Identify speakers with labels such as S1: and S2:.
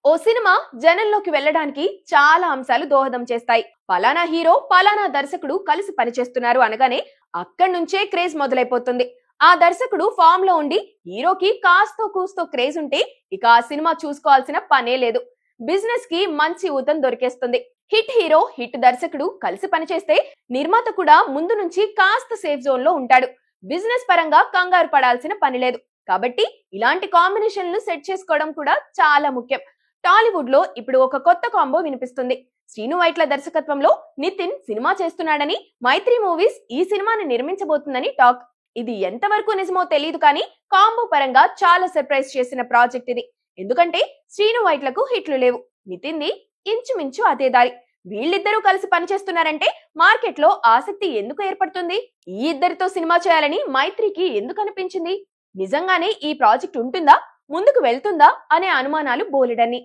S1: ఓ cinema జనంలోకి వెళ్ళడానికి చాలా అంశాలు దోహదం చేస్తాయి. పలానా హీరో పలానా దర్శకుడు కలిసి పనిచేస్తున్నారు అనగానే అక్కడి నుంచే క్రేజ్ మొదలైపోతుంది. ఆ దర్శకుడు ఫామ్ లో ఉండి హీరోకి కాస్తో కూస్తో క్రేజ్ ఉంటే ఇక ఆ సినిమా చూసుకోవాల్సిన పనే లేదు. బిజినెస్ కి మంచి ఊతం దొరికేస్తుంది. హిట్ హీరో హిట్ దర్శకుడు కలిసి పనిచేస్తే నిర్మాత కూడా ముందు నుంచి కాస్త సేఫ్ జోన్ లో ఉంటాడు. బిజినెస్ పరంగా కంగారు పడాల్సిన పని లేదు. కాబట్టి ఇలాంటి కాంబినేషన్లు సెట్ చేసుకోవడం కూడా చాలా ముఖ్యం. టాలీవుడ్ లో ఇప్పుడు ఒక కొత్త కాంబో వినిపిస్తుంది. శ్రీను వైట్ల దర్శకత్వంలో నితిన్ సినిమా చేస్తున్నాడని, మైత్రి మూవీస్ ఈ సినిమాని నిర్మించబోతుందని టాక్. ఇది ఎంతవరకు నిజమో తెలియదు కానీ కాంబో పరంగా చాలా సర్ప్రైజ్ చేసిన ప్రాజెక్ట్ ఇది. ఎందుకంటే శ్రీను వైట్లకు హిట్లు లేవు, నితిన్ ది ఇంచుమించు అదే దారి. వీళ్ళిద్దరూ కలిసి పనిచేస్తున్నారంటే మార్కెట్ లో ఆసక్తి ఎందుకు ఏర్పడుతుంది? ఈ ఇద్దరితో సినిమా చేయాలని మైత్రికి ఎందుకు అనిపించింది? నిజంగానే ఈ ప్రాజెక్ట్ ఉంటుందా, ముందుకు వెళ్తుందా అనే అనుమానాలు బోలెడన్ని.